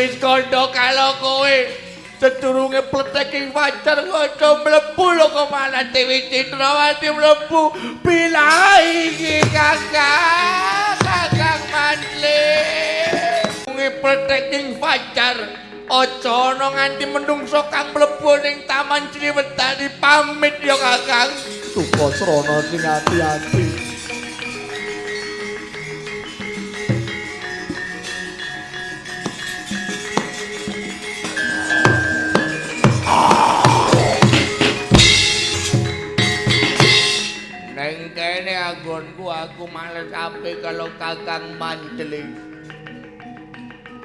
wis kandha karo kowe. Sedurunge pletek ing pacar aja mlebu lho kok malah Dewi Citrawati mlebu. Bilahi iki Kakang Mantli. Sedurunge pletek ing pacar aja ana nganti menungso kang mlebu ning Taman Sriwedari pamit ya Kakang. Sukasrana sing ati-ati. Neng kene anggonku aku males sampe kalau Kakang Mantli.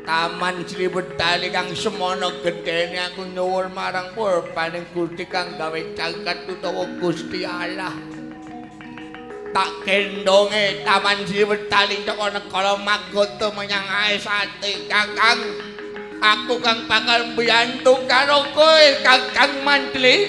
Taman Sriwedari kang semono gedene aku nyuwun marang purpaning Gusti kang gawe caket utawa Gusti Allah. Tak gendonge Taman Sriwedari saka negara Magoda menyang Aesati Kakang. Aku kang bakal mbiyantu karo kowe Kakang Mantli.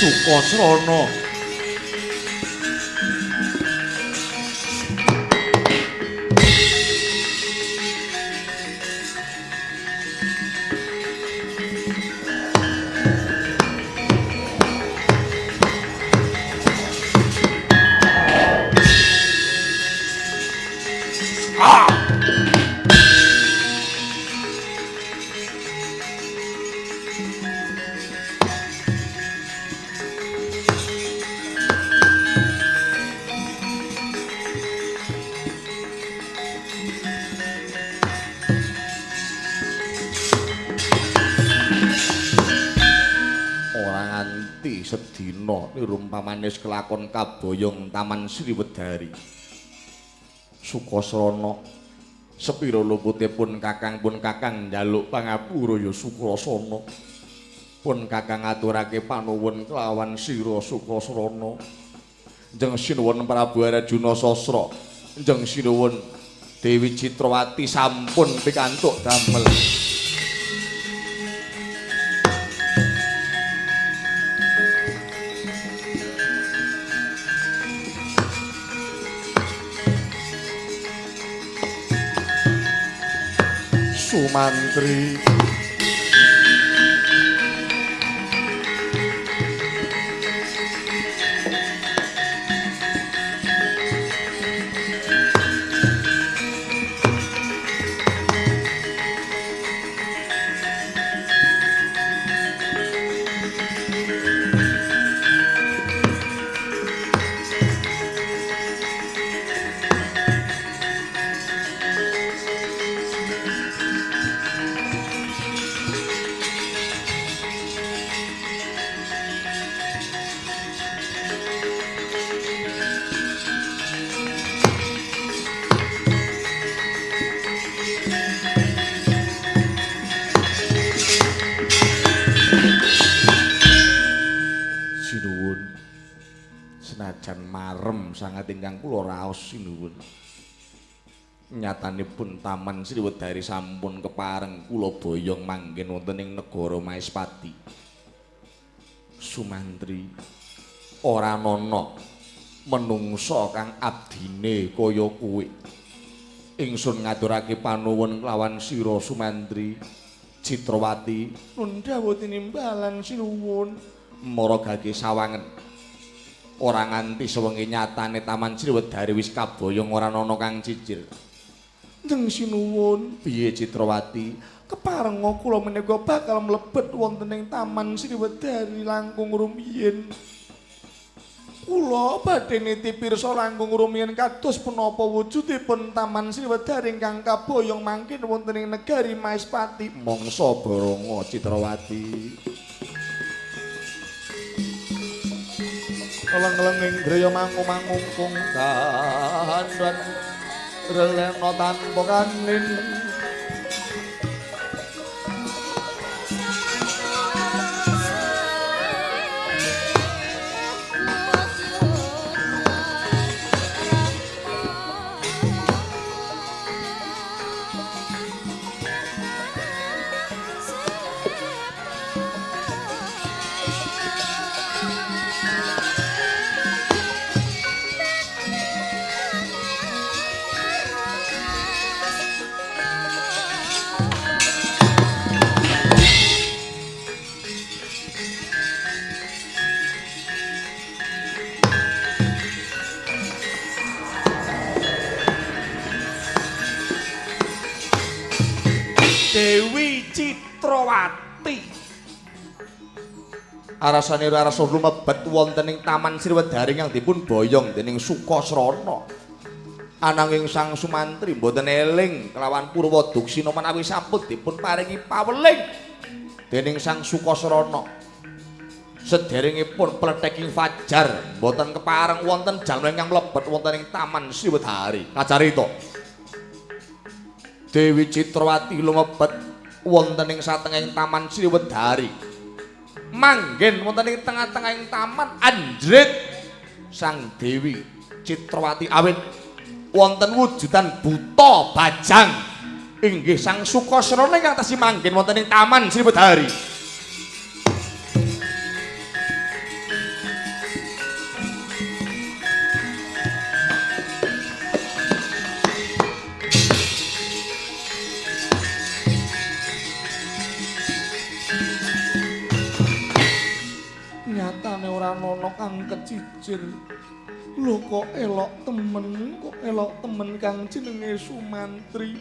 Sukasrana sedina nirumpamane kelakon kaboyong Taman Sriwedari. Sukasrana sepira luputipun Kakang pun Kakang njaluk pangapura ya Sukasrana. Pun Kakang aturake panuwun kelawan sira Sukasrana. Njeng sinuwun Prabu Arjuna Sasra, njeng sinuwun Dewi Citrawati sampun pikantuk damel. Sumantri sangat ingkang kula raos sinuwun. Nyatanipun Taman Sriwedari sampun kepareng kula boyong manggen wonten ing negara Maespati. Sumantri, ora ana menungsa kang abdine kaya kowe. Ingsun ngaturake panuwun kelawan sira Sumantri, Citrawati, nun dawuh tinimbalan sinuwun. Maragage sawangen. Ora nganti sewengi nyatane Taman Sriwedari wis kaboyong ora ana kang cicil. Njeng sinuwun, piye Citrawati? Keparenga kula menika bakal mlebet wonten ing Taman Sriwedari langkung rumiyin. Kula badhe niti pirsa langkung rumiyin kados punapa wujudipun Taman Sriwedari ingkang kaboyong mangkin wonten ing negari Maespati mangsa Baranga Citrawati. Leng-lenging graya mangku-mangkung dandan relena tanpa kanin. Dewi Citrawati arasane rasa lumebet wonten ing Taman Sriwedari ingkang dipun boyong dening Sukasrana. Ananging Sang Sumantri mboten eling kelawan Purwa Duksina menawi sampun dipun paringi paweling dening Sang Sukasrana. Sederengipun pletheking fajar mboten kepareng wonten jalma ingkang mlebet wonten ing Taman Sriwedari. Kacarita Dewi Citrawati lumebet wonten ing satengahing Taman Sriwedari. Manggen wonten ing tengah-tengahing taman anjrit Sang Dewi Citrawati awit wonten wujudan buta bajang inggih Sang Sukasrana ingkang tasih manggen wonten ing Taman Sriwedari. Nyatane ora ana kang kecicil. Lho kok elok temen kang jenenge Sumantri.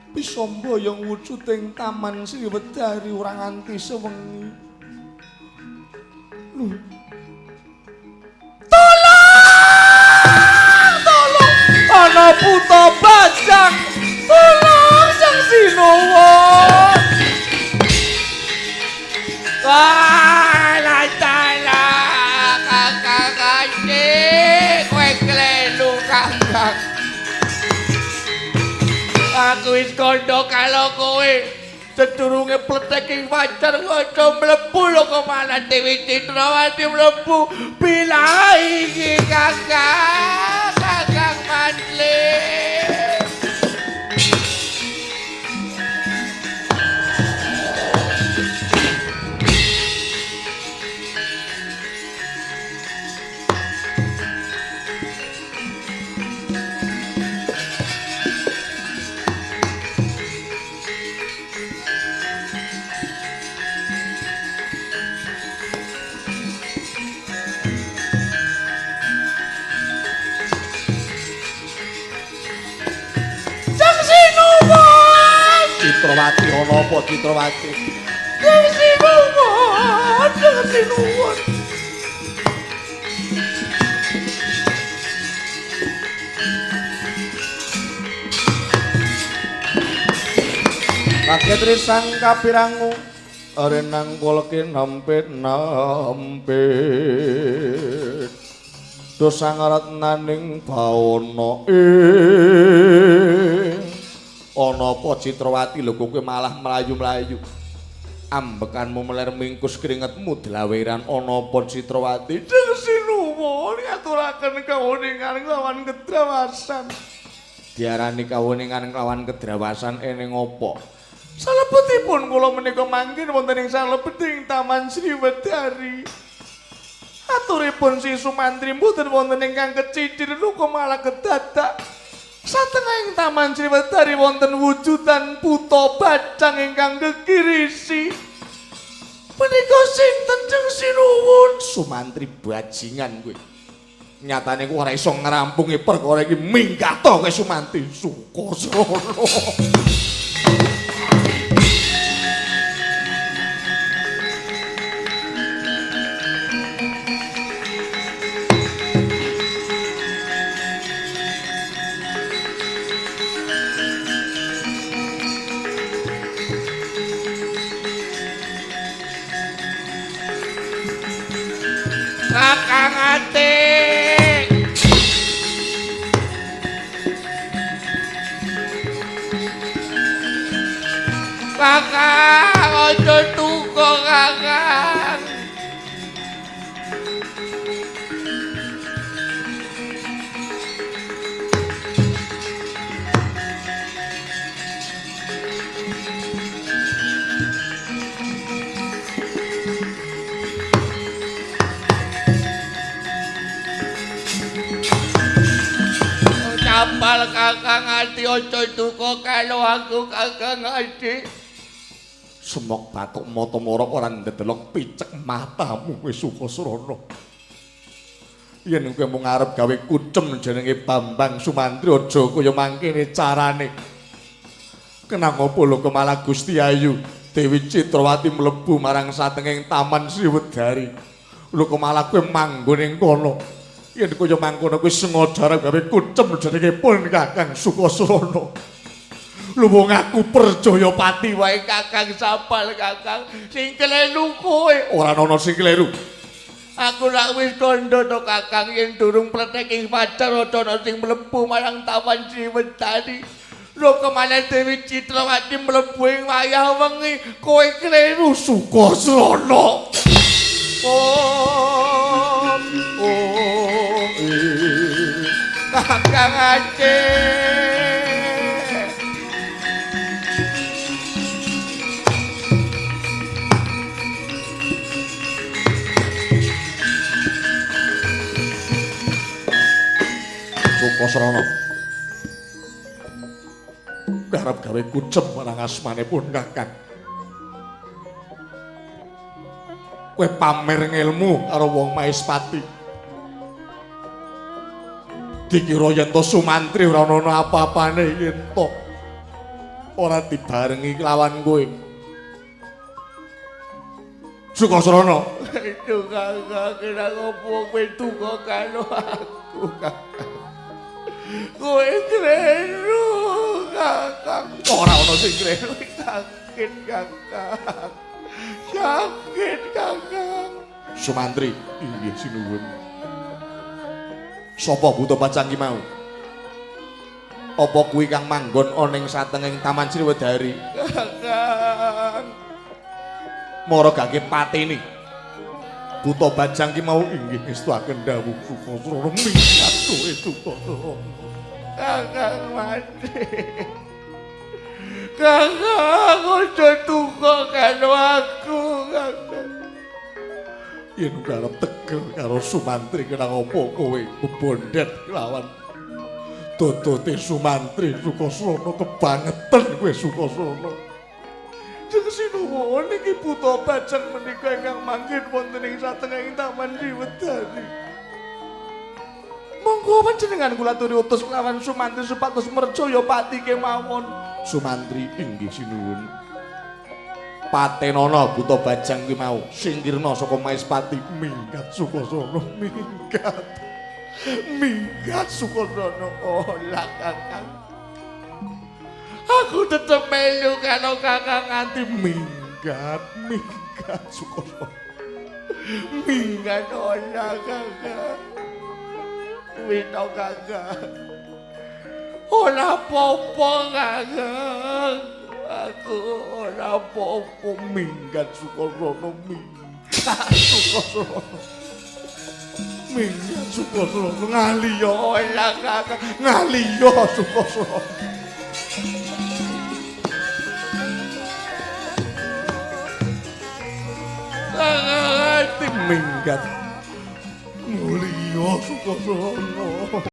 Bisa mboyong wujuding Taman Sriwedari ora nganti sewengi. Lho. Tolong! Ana buta bajang. Tolong Sang Sinowo. Aku wis kandha karo kowe sedurunge pletheking fajar aja mlebu lho kok malah Dewi Citrawati mlebu bilahi iki Kakang Mantli. Citrawati ana apa Citrawati? Jangan sinuwun. Kaget risang kapirangu arenang kulke nampit dosa ngaratnaning bawana ana apa Citrawati lho kowe malah mlayu-mlayu. Ambekanmu meler mingkus keringetmu dlaweran ana apa Citrawati? Deng sinuwun ngaturaken kawuningan lawan kedrawasan. Diarani kawuningan lawan kedrawasan eneng apa? Salebetipun kula menika mangkin wonten ing salebeting Taman Sriwedari. Aturipun si Sumantri mboten wonten ingkang kecicir kok malah kedadak. Satengahing Taman Sriwedari wonten wujudan buta bajang ingkang gegirisi. Menika sinten Jeng Sinuwun? Sumantri bajingan kowe. Nyatane kowe ora iso ngrampungi perkara iki minggato kowe Sumantri Sukasrana. Kakang Atik. Kakang, ojo tuko kakang. Capal kakang ati ojo tuko kalau aku kakang ati. Semok batuk mata-mara ora ndedelok picek matamu wis Sukasrana. Yen kowe mung arep gawe kucem jenenge Bambang Sumantri aja kaya mangkene carane. Kenang apa lho kemalah Gusti Ayu Dewi Citrawati mlebu marang satenging Taman Sriwedari. Lho kemalah kowe manggon ing kono. Yen kaya mangkono kowe sengaja arep gawe kucem jenenge pun Kakang Sukasrana. Lho wong aku percaya pati wae Kakang Sapal Kakang sing klelu kowe ora ana sing kleru. Aku lak wis kandha to Kakang yen durung pletek ing pacar ana sing mlebu marang Taman Sriwedari. Lho kemana Dewi Citrawati mlebu ing wayah wengi kowe kleru Sukasrana. Kakang Aceh. Sukasrana garap gawe kucem marang asmanipun Kakang. Kowe pamer ngilmu karo wong Maespati. Dikira yen to Sumantri ora ana apa-apane yen to ora dibarengi lawan kowe. Sukasrana, itu Kakang kira ngopo kowe tuku karo aku Kakang. Kowe kleru Kakang. Ora ana sing kleru sakit Kakang. Sakit Kakang. Sumantri, inggih sinuwun. Sapa buta pacang ki mau? Apa kuwi kang manggon ana ing satenging Taman Sriwedari? Kakang. Mara gake patene. Buta Bajang ki mau inggih ngestuaken dawuh Sukasrana minggat kowe Sukasrana. Kakang mati. Kakang ojo tuku karo aku Kakang. Yen arep tegel karo Sumantri kenang apa kowe bebondet lawan dodote Sumantri Sukasrana kebangetan kowe Sukasrana. Jeng sinuwun iki Buta Bajang menika ingkang manggen wonten ing satengahing Taman Sriwedari. Monggo panjenengan kula aturi utus kelawan Sumantri supados merjaya pati kemawon. Sumantri inggih sinuwun. Patenana Buta Bajang ki mau singkirna saka Maespati minggat Sukasrana minggat. Minggat Sukasrana olah Kakang. Aku tetep melu karo Kakang nganti Minggat Sukasrana. minggat olah Kakang. Wito Kakang. Ora apa-apa Kakang. Aku ora apa-apa Minggat Sukasrana minggat Sukasrana. Minggat Sukasrana ngaliya olah Kakang. ngaliya Sukasrana. Kakang Minggat mulia Sukasrana.